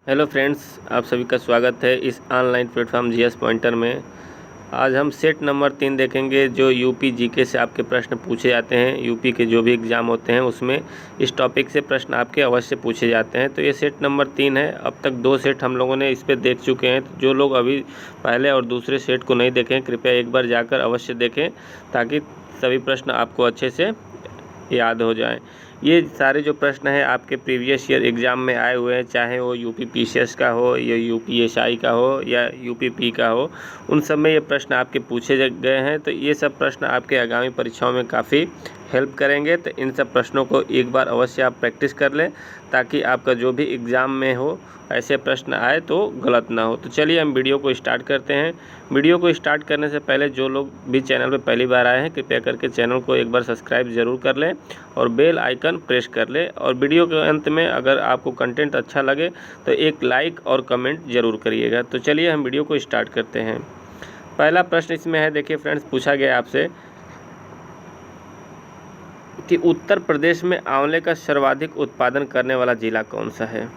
Hello friends, आप सभी का स्वागत है इस ऑनलाइन प्लेटफॉर्म जीएस पॉइंटर में। आज हम सेट नंबर 3 देखेंगे जो यूपी जीके से आपके प्रश्न पूछे जाते हैं। यूपी के जो भी एग्ज़ाम होते हैं उसमें इस टॉपिक से प्रश्न आपके अवश्य पूछे जाते हैं। तो ये सेट नंबर 3 है। अब तक 2 सेट हम लोगों ने इस पर देख चुके हैं। तो जो लोग अभी पहले और दूसरे सेट को नहीं देखें, कृपया एक बार जाकर अवश्य देखें ताकि सभी प्रश्न आपको अच्छे से याद हो जाएं। ये सारे जो प्रश्न हैं आपके प्रीवियस ईयर एग्ज़ाम में आए हुए हैं, चाहे वो यूपी पीसीएस का हो या यूपी एसआई का हो या यूपी पी का हो, उन सब में ये प्रश्न आपके पूछे गए हैं। तो ये सब प्रश्न आपके आगामी परीक्षाओं में काफ़ी हेल्प करेंगे। तो इन सब प्रश्नों को एक बार अवश्य आप प्रैक्टिस कर लें ताकि आपका जो भी एग्ज़ाम में हो ऐसे प्रश्न आए तो गलत ना हो। तो चलिए हम वीडियो को स्टार्ट करते हैं। वीडियो को स्टार्ट करने से पहले जो लोग भी चैनल पर पहली बार आए हैं, कृपया करके चैनल को एक बार सब्सक्राइब ज़रूर कर लें और बेल आइकन प्रेस कर लें। और वीडियो के अंत में अगर आपको कंटेंट अच्छा लगे तो एक लाइक और कमेंट ज़रूर करिएगा। तो चलिए हम वीडियो को स्टार्ट करते हैं। पहला प्रश्न इसमें है, देखिए फ्रेंड्स, पूछा गया आपसे कि उत्तर प्रदेश में आंवले का सर्वाधिक उत्पादन करने वाला ज़िला कौन सा है।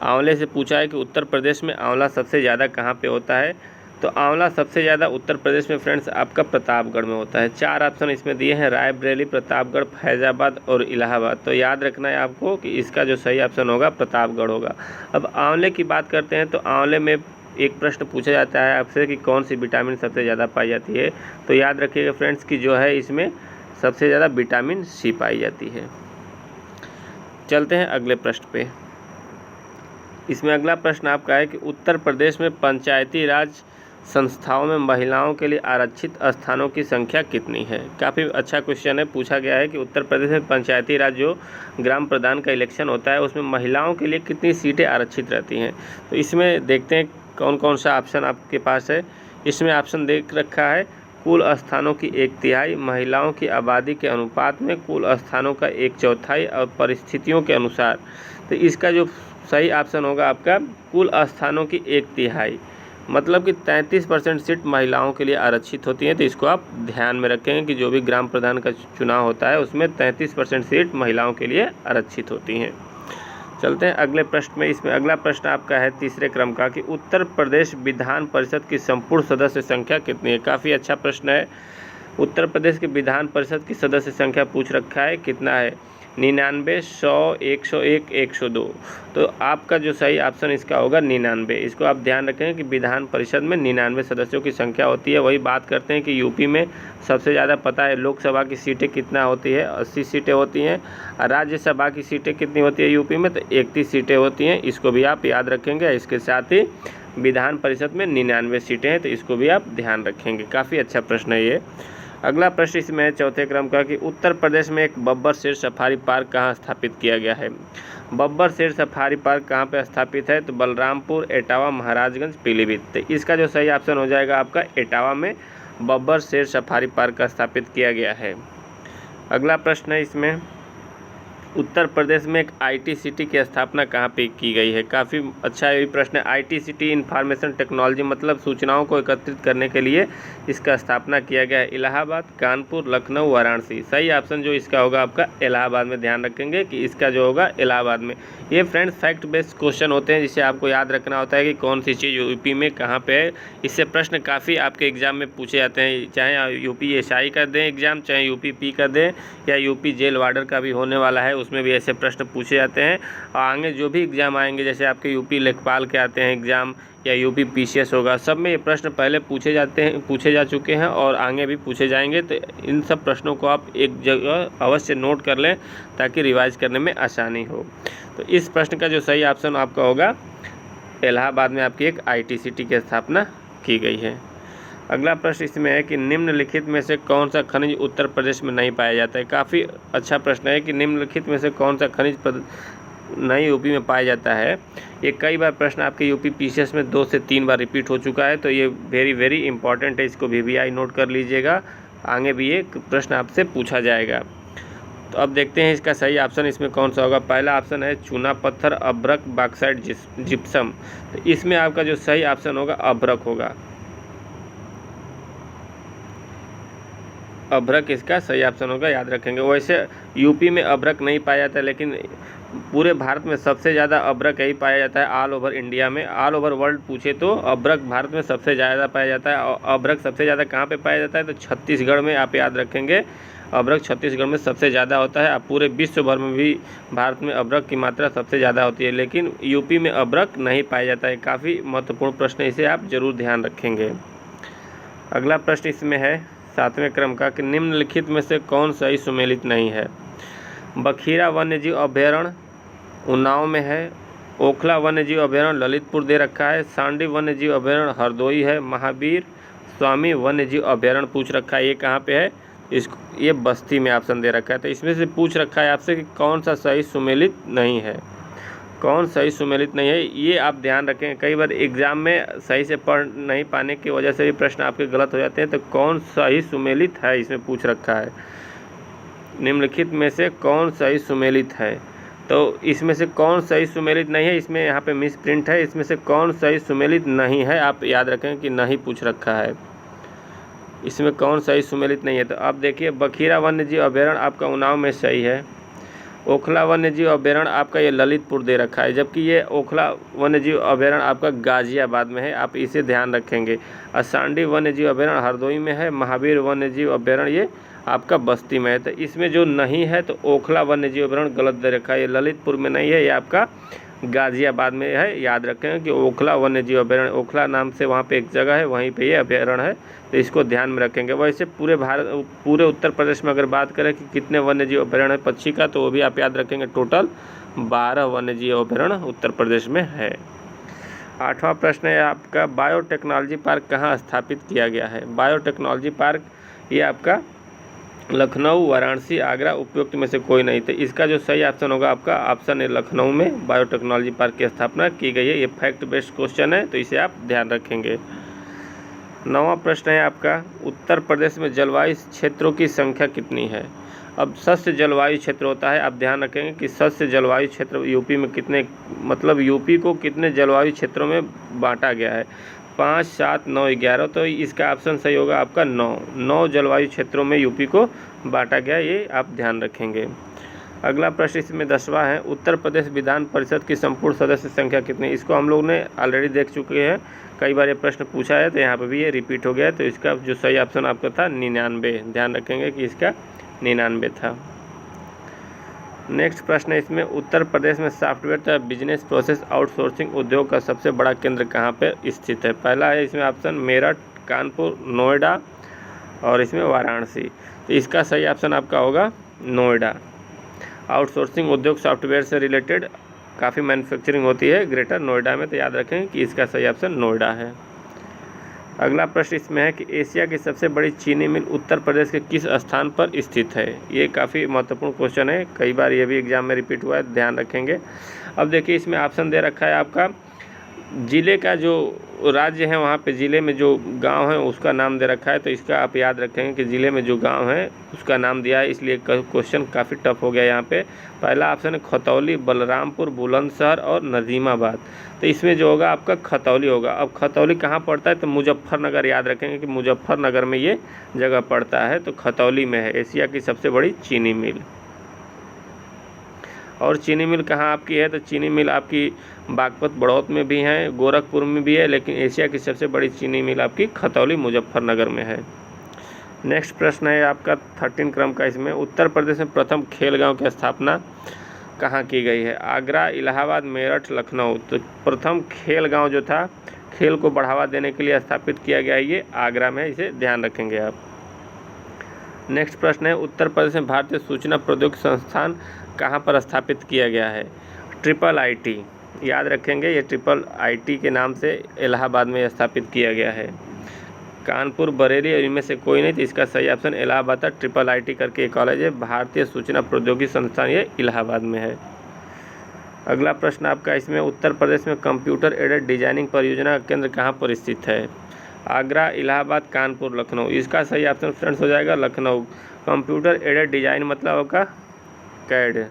आंवले से पूछा है कि उत्तर प्रदेश में आंवला सबसे ज़्यादा कहाँ पे होता है। तो आंवला सबसे ज़्यादा उत्तर प्रदेश में फ्रेंड्स आपका प्रतापगढ़ में होता है। 4 ऑप्शन इसमें दिए हैं, रायबरेली, प्रतापगढ़, फैज़ाबाद और इलाहाबाद। तो याद रखना है आपको कि इसका जो सही ऑप्शन होगा प्रतापगढ़ होगा। अब आंवले की बात करते हैं तो आंवले में एक प्रश्न पूछा जाता है आपसे कि कौन सी विटामिन सबसे ज़्यादा पाई जाती है। तो याद रखिएगा फ्रेंड्स कि जो है इसमें सबसे ज़्यादा विटामिन सी पाई जाती है। चलते हैं अगले प्रश्न पे। इसमें अगला प्रश्न आपका है कि उत्तर प्रदेश में पंचायती राज संस्थाओं में महिलाओं के लिए आरक्षित स्थानों की संख्या कितनी है। काफ़ी अच्छा क्वेश्चन है। पूछा गया है कि उत्तर प्रदेश में पंचायती राज जो ग्राम प्रधान का इलेक्शन होता है उसमें महिलाओं के लिए कितनी सीटें आरक्षित रहती हैं। तो इसमें देखते हैं कौन कौन सा ऑप्शन आपके पास है। इसमें ऑप्शन देख रखा है, कुल स्थानों की 1/3, महिलाओं की आबादी के अनुपात में कुल स्थानों का 1/4 और परिस्थितियों के अनुसार। तो इसका जो सही ऑप्शन होगा आपका कुल स्थानों की 1/3, मतलब कि 33% सीट महिलाओं के लिए आरक्षित होती हैं। तो इसको आप ध्यान में रखेंगे कि जो भी ग्राम प्रधान का चुनाव होता है उसमें 33% सीट महिलाओं के लिए आरक्षित होती हैं। चलते हैं अगले प्रश्न में। इसमें अगला प्रश्न आपका है तीसरे क्रम का कि उत्तर प्रदेश विधान परिषद की संपूर्ण सदस्य संख्या कितनी है। काफ़ी अच्छा प्रश्न है। उत्तर प्रदेश के विधान परिषद की सदस्य संख्या पूछ रखा है, कितना है, 99, 100, 101, 102। तो आपका जो सही ऑप्शन इसका होगा 99। इसको आप ध्यान रखें कि विधान परिषद में 99 सदस्यों की संख्या होती है। वही बात करते हैं कि यूपी में सबसे ज़्यादा पता है लोकसभा की सीटें कितना होती है, 80 सीटें होती हैं। और राज्यसभा की सीटें कितनी होती है यूपी में, तो 31 सीटें होती हैं। इसको भी आप याद रखेंगे। इसके साथ ही विधान परिषद में 99 सीटें हैं, तो इसको भी आप ध्यान रखेंगे। काफ़ी अच्छा प्रश्न है ये। अगला प्रश्न इसमें है चौथे क्रम का कि उत्तर प्रदेश में एक बब्बर शेर सफारी पार्क कहाँ स्थापित किया गया है। बब्बर शेर सफारी पार्क कहाँ पे स्थापित है। तो बलरामपुर, एटावा, महाराजगंज, पीलीभीत। तो इसका जो सही ऑप्शन हो जाएगा आपका एटावा में बब्बर शेर सफारी पार्क का स्थापित किया गया है। अगला प्रश्न है इसमें, उत्तर प्रदेश में एक आईटी सिटी की स्थापना कहाँ पे की गई है। काफ़ी अच्छा ये प्रश्न है। आईटी सिटी इंफॉर्मेशन टेक्नोलॉजी, मतलब सूचनाओं को एकत्रित करने के लिए इसका स्थापना किया गया है। इलाहाबाद, कानपुर, लखनऊ, वाराणसी। सही ऑप्शन जो इसका होगा आपका इलाहाबाद में। ध्यान रखेंगे कि इसका जो होगा इलाहाबाद में। ये फ्रेंड्स फैक्ट बेस्ड क्वेश्चन होते हैं जिसे आपको याद रखना होता है कि कौन सी चीज़ यूपी में कहाँ पे है। इससे प्रश्न काफ़ी आपके एग्जाम में पूछे जाते हैं, चाहे यूपी एसआई का दें एग्जाम, चाहे यूपी पी का दें या यूपी जेल वार्डर का भी होने वाला है, उसमें भी ऐसे प्रश्न पूछे जाते हैं। और आगे जो भी एग्ज़ाम आएंगे, जैसे आपके यूपी लेखपाल के आते हैं एग्ज़ाम या यूपी पीसीएस होगा, सब में ये प्रश्न पहले पूछे जा चुके हैं और आगे भी पूछे जाएंगे। तो इन सब प्रश्नों को आप एक जगह अवश्य नोट कर लें ताकि रिवाइज करने में आसानी हो। तो इस प्रश्न का जो सही ऑप्शन आपका होगा इलाहाबाद में आपकी एक आईटी सिटी की स्थापना की गई है। अगला प्रश्न इसमें है कि निम्नलिखित में से कौन सा खनिज उत्तर प्रदेश में नहीं पाया जाता है। काफ़ी अच्छा प्रश्न है कि निम्नलिखित में से कौन सा खनिज नहीं यूपी में पाया जाता है। ये कई बार प्रश्न आपके यूपी पीसीएस में 2 से 3 बार रिपीट हो चुका है। तो ये वेरी इंपॉर्टेंट है, इसको VVI नोट कर लीजिएगा। आगे भी ये प्रश्न आपसे पूछा जाएगा। तो अब देखते हैं इसका सही ऑप्शन इसमें कौन सा होगा। पहला ऑप्शन है चूना पत्थर, अभ्रक, बॉक्साइट, जिप्सम। तो इसमें आपका जो सही ऑप्शन होगा अभ्रक होगा। अभ्रक इसका सही ऑप्शन होगा, याद रखेंगे। वैसे यूपी में अभ्रक नहीं पाया जाता, लेकिन पूरे भारत में सबसे ज़्यादा अभ्रक यही पाया जाता है ऑल ओवर इंडिया में। ऑल ओवर वर्ल्ड पूछे तो अभ्रक भारत में सबसे ज़्यादा पाया जाता है। और अभ्रक सबसे ज़्यादा कहाँ पे पाया जाता है, तो छत्तीसगढ़ में। आप याद रखेंगे अभ्रक छत्तीसगढ़ में सबसे ज़्यादा होता है। अब पूरे विश्व भर में भी भारत में अभ्रक की मात्रा सबसे ज़्यादा होती है, लेकिन यूपी में अभ्रक नहीं पाया जाता है। काफ़ी महत्वपूर्ण प्रश्न, इसे आप जरूर ध्यान रखेंगे। अगला प्रश्न इसमें है 7वें क्रम का कि निम्नलिखित में से कौन सही सुमेलित नहीं है। बखीरा वन्यजीव अभयारण्य उन्नाव में है, ओखला वन्यजीव अभयारण्य ललितपुर दे रखा है, सांडी वन्यजीव अभयारण्य हरदोई है, महावीर स्वामी वन्यजीव अभयारण्य पूछ रखा है, ये कहाँ पे है, ये बस्ती में ऑप्शन दे रखा है। तो इसमें से पूछ रखा है आपसे कि कौन सा सही सुमेलित नहीं है। कौन सही सुमेलित नहीं है, ये आप ध्यान रखें। कई बार एग्जाम में सही से पढ़ नहीं पाने की वजह से भी प्रश्न आपके गलत हो जाते हैं। तो कौन सही सुमेलित है, इसमें पूछ रखा है निम्नलिखित में से कौन सही सुमेलित है। तो इसमें से कौन सही सुमेलित नहीं है, इसमें यहाँ पे मिस प्रिंट है। इसमें से कौन सही सुमेलित नहीं है, आप याद रखें कि नहीं पूछ रखा है। इसमें कौन सही सुमेलित नहीं है, तो आप देखिए बखीरा वन्यजीव अभयारण्य आपका उन्नाव में सही है। ओखला वन्यजीव अभयारण्य आपका ये ललितपुर दे रखा है, जबकि ये ओखला वन्यजीव अभयारण्य आपका गाजियाबाद में है, आप इसे ध्यान रखेंगे। और सांडी वन्यजीव अभयारण्य हरदोई में है, महावीर वन्यजीव अभयारण्य ये आपका बस्ती में है। तो इसमें जो नहीं है तो ओखला वन्यजीव अभयारण्य गलत दे रखा है, ये ललितपुर में नहीं है, ये आपका गाजियाबाद में है। याद रखें कि ओखला वन्यजीव अभयारण्य, ओखला नाम से वहाँ पे एक जगह है, वहीं पे ये अभयारण्य है, तो इसको ध्यान में रखेंगे। वैसे पूरे उत्तर प्रदेश में अगर बात करें कि कितने वन्यजीव अभयारण्य है पक्षी का, तो वो भी आप याद रखेंगे, टोटल 12 वन्यजीव अभयारण्य उत्तर प्रदेश में है। 8वां प्रश्न है आपका बायोटेक्नोलॉजी पार्क कहाँ स्थापित किया गया है। बायोटेक्नोलॉजी पार्क ये आपका लखनऊ, वाराणसी, आगरा, उपयुक्त में से कोई नहीं। तो इसका जो सही ऑप्शन होगा आपका ऑप्शन है लखनऊ में बायोटेक्नोलॉजी पार्क की स्थापना की गई है। ये फैक्ट बेस्ड क्वेश्चन है, तो इसे आप ध्यान रखेंगे। 9वां प्रश्न है आपका उत्तर प्रदेश में जलवायु क्षेत्रों की संख्या कितनी है। अब शस्य जलवायु क्षेत्र होता है, आप ध्यान रखेंगे कि शस्य जलवायु क्षेत्र यूपी में कितने, मतलब यूपी को कितने जलवायु क्षेत्रों में बांटा गया है, 5, 7, 9, 11। तो इसका ऑप्शन सही होगा आपका 9 जलवायु क्षेत्रों में यूपी को बांटा गया, ये आप ध्यान रखेंगे। अगला प्रश्न इसमें 10वां है उत्तर प्रदेश विधान परिषद की संपूर्ण सदस्य संख्या कितनी। इसको हम लोग ने ऑलरेडी देख चुके हैं, कई बार ये प्रश्न पूछा है, तो यहाँ पर भी ये रिपीट हो गया। तो इसका जो सही ऑप्शन आपका था 99, ध्यान रखेंगे कि इसका 99 था। नेक्स्ट प्रश्न है इसमें उत्तर प्रदेश में सॉफ्टवेयर तथा बिजनेस प्रोसेस आउटसोर्सिंग उद्योग का सबसे बड़ा केंद्र कहाँ पर स्थित है। पहला है इसमें ऑप्शन मेरठ, कानपुर, नोएडा और इसमें वाराणसी। तो इसका सही ऑप्शन आपका होगा नोएडा। आउटसोर्सिंग उद्योग सॉफ्टवेयर से रिलेटेड काफ़ी मैन्युफैक्चरिंग होती है ग्रेटर नोएडा में, तो याद रखें कि इसका सही ऑप्शन नोएडा है। अगला प्रश्न इसमें है कि एशिया की सबसे बड़ी चीनी मिल उत्तर प्रदेश के किस स्थान पर स्थित है। ये काफ़ी महत्वपूर्ण क्वेश्चन है, कई बार ये भी एग्जाम में रिपीट हुआ है, ध्यान रखेंगे। अब देखिए इसमें ऑप्शन दे रखा है आपका ज़िले का जो राज्य है, वहाँ पे ज़िले में जो गांव है उसका नाम दे रखा है। तो इसका आप याद रखेंगे कि ज़िले में जो गांव है उसका नाम दिया है, इसलिए क्वेश्चन काफ़ी टफ हो गया यहाँ पे। पहला ऑप्शन है खतौली, बलरामपुर, बुलंदशहर और नजीमाबाद। तो इसमें जो होगा आपका खतौली होगा। अब खतौली कहाँ पड़ता है, तो मुजफ्फरनगर, याद रखेंगे कि मुजफ्फरनगर में ये जगह पड़ता है, तो खतौली में है एशिया की सबसे बड़ी चीनी मिल। और चीनी मिल कहाँ आपकी है, तो चीनी मिल आपकी बागपत बड़ौत में भी है, गोरखपुर में भी है, लेकिन एशिया की सबसे बड़ी चीनी मिल आपकी खतौली मुजफ्फरनगर में है। नेक्स्ट प्रश्न है आपका 13 क्रम का, इसमें उत्तर प्रदेश में प्रथम खेल गांव की स्थापना कहाँ की गई है। आगरा, इलाहाबाद, मेरठ, लखनऊ। तो प्रथम खेल गाँव जो था, खेल को बढ़ावा देने के लिए स्थापित किया गया है, ये आगरा में, इसे ध्यान रखेंगे आप। नेक्स्ट प्रश्न है उत्तर प्रदेश में भारतीय सूचना प्रौद्योगिकी संस्थान कहाँ पर स्थापित किया गया है। IIIT, याद रखेंगे ये IIIT के नाम से इलाहाबाद में स्थापित किया गया है। कानपुर, बरेली और इनमें से कोई नहीं, तो इसका सही ऑप्शन इलाहाबाद था। IIIT करके एक कॉलेज है, भारतीय सूचना प्रौद्योगिकी संस्थान, ये इलाहाबाद में है। अगला प्रश्न आपका इसमें उत्तर प्रदेश में कंप्यूटर एडेड डिजाइनिंग परियोजना का केंद्र कहाँ पर स्थित है। आगरा, इलाहाबाद, कानपुर, लखनऊ। इसका सही ऑप्शन फ्रेंड्स हो जाएगा लखनऊ। कंप्यूटर एडेड डिजाइन मतलब होगा कैड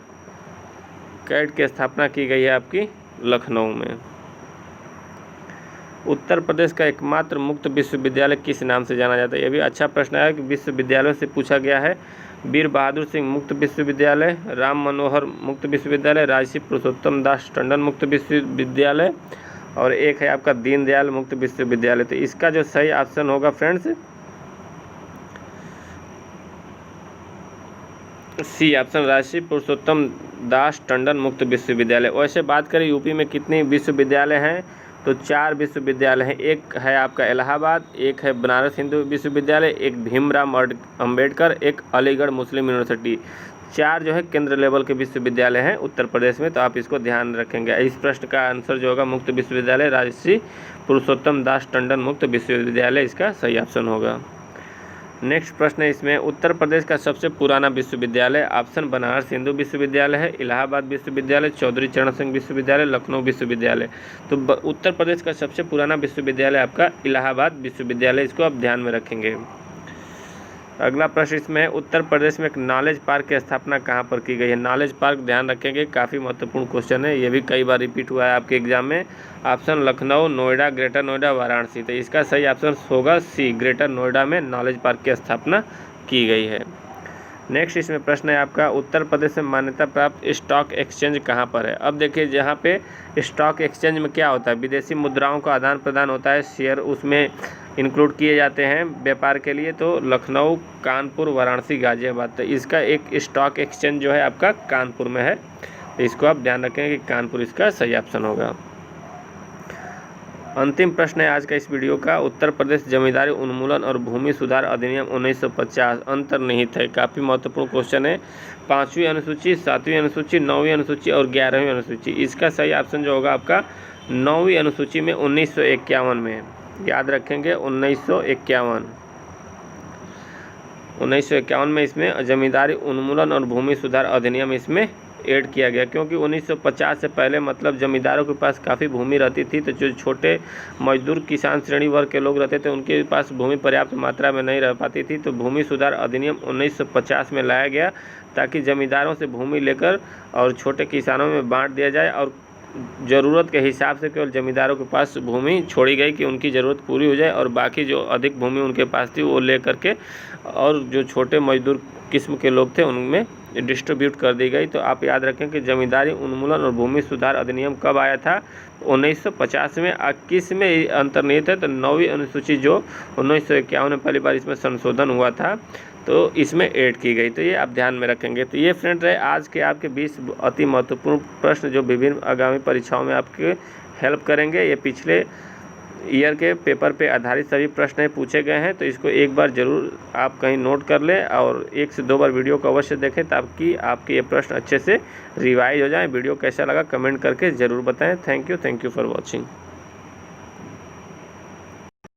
की स्थापना की गई है आपकी लखनऊ में। उत्तर प्रदेश का एकमात्र मुक्त विश्वविद्यालय किस नाम से जाना जाता है। ये भी अच्छा प्रश्न है कि विश्वविद्यालयों से पूछा गया है। वीर बहादुर सिंह मुक्त विश्वविद्यालय, राम मनोहर मुक्त विश्वविद्यालय, राजर्षि पुरुषोत्तम दास टंडन मुक्त विश्वविद्यालय, और एक है आपका दीनदयाल मुक्त विश्वविद्यालय। तो इसका जो सही ऑप्शन होगा फ्रेंड्स सी ऑप्शन, राजर्षि पुरुषोत्तम दास टंडन मुक्त विश्वविद्यालय। वैसे बात करें यूपी में कितने विश्वविद्यालय हैं, तो 4 विश्वविद्यालय हैं। एक है आपका इलाहाबाद, एक है बनारस हिंदू विश्वविद्यालय, एक भीमराव अंबेडकर, एक अलीगढ़ मुस्लिम यूनिवर्सिटी। 4 जो है केंद्र लेवल के विश्वविद्यालय हैं उत्तर प्रदेश में, तो आप इसको ध्यान रखेंगे। इस प्रश्न का आंसर जो होगा मुक्त विश्वविद्यालय, राजर्षि पुरुषोत्तम दास टंडन मुक्त विश्वविद्यालय इसका सही ऑप्शन होगा। नेक्स्ट प्रश्न है इसमें, उत्तर प्रदेश का सबसे पुराना विश्वविद्यालय। ऑप्शन बनारस हिंदू विश्वविद्यालय है, इलाहाबाद विश्वविद्यालय, चौधरी चरण सिंह विश्वविद्यालय, लखनऊ विश्वविद्यालय। तो उत्तर प्रदेश का सबसे पुराना विश्वविद्यालय आपका इलाहाबाद विश्वविद्यालय, इसको आप ध्यान में रखेंगे। अगला प्रश्न इसमें है, उत्तर प्रदेश में एक नॉलेज पार्क की स्थापना कहाँ पर की गई है। नॉलेज पार्क ध्यान रखेंगे, काफ़ी महत्वपूर्ण क्वेश्चन है, ये भी कई बार रिपीट हुआ है आपके एग्जाम में। Option Lucknow, Noida, greater Noida, Varanasi. तो इसका सही ऑप्शन होगा सी, ग्रेटर नोएडा में नॉलेज पार्क की स्थापना की गई है। नेक्स्ट इसमें प्रश्न है आपका, उत्तर प्रदेश में मान्यता प्राप्त स्टॉक एक्सचेंज कहाँ पर है। अब देखिए जहाँ पे स्टॉक एक्सचेंज में क्या होता है, विदेशी मुद्राओं का आदान प्रदान होता है, शेयर उसमें इंक्लूड किए जाते हैं व्यापार के लिए। तो लखनऊ, कानपुर, वाराणसी, गाजियाबाद। तो इसका एक स्टॉक एक्सचेंज जो है आपका कानपुर में है, तो इसको आप ध्यान रखें कि कानपुर इसका सही ऑप्शन होगा। अंतिम प्रश्न है आज का इस वीडियो का, उत्तर प्रदेश जमींदारी उन्मूलन और भूमि सुधार अधिनियम 1950 अंतर्निहित है। काफ़ी महत्वपूर्ण क्वेश्चन है। 5वीं अनुसूची, 7वीं अनुसूची, 9वीं अनुसूची और 11वीं अनुसूची। इसका सही ऑप्शन जो होगा आपका 9वीं अनुसूची में 1951 में, याद रखेंगे 1951 में इसमें जमींदारी उन्मूलन और भूमि सुधार अधिनियम इसमें ऐड किया गया, क्योंकि 1950 से पहले मतलब जमींदारों के पास काफ़ी भूमि रहती थी। तो जो छोटे मजदूर किसान श्रेणी वर्ग के लोग रहते थे उनके पास भूमि पर्याप्त मात्रा में नहीं रह पाती थी। तो भूमि सुधार अधिनियम 1950 में लाया गया ताकि जमींदारों से भूमि लेकर और छोटे किसानों में बांट दिया जाए, और ज़रूरत के हिसाब से केवल जमींदारों के पास भूमि छोड़ी गई कि उनकी ज़रूरत पूरी हो जाए, और बाकी जो अधिक भूमि उनके पास थी वो ले करके और जो छोटे मजदूर किस्म के लोग थे उनमें डिस्ट्रीब्यूट कर दी गई। तो आप याद रखें कि जमींदारी उन्मूलन और भूमि सुधार अधिनियम कब आया था, 1950 में। किस में अंतर्निहित है, तो 9वीं अनुसूची जो 1951 में पहली बार इसमें संशोधन हुआ था, तो इसमें ऐड की गई। तो ये आप ध्यान में रखेंगे। तो ये फ्रेंड रहे आज के आपके 20 अति महत्वपूर्ण प्रश्न जो विभिन्न आगामी परीक्षाओं में आपके हेल्प करेंगे। ये पिछले ईयर के पेपर पे आधारित सभी प्रश्न पूछे गए हैं, तो इसको एक बार ज़रूर आप कहीं नोट कर लें और 1 से 2 बार वीडियो को अवश्य देखें ताकि आपके ये प्रश्न अच्छे से रिवाइज हो जाएं। वीडियो कैसा लगा कमेंट करके ज़रूर बताएं। Thank you for watching.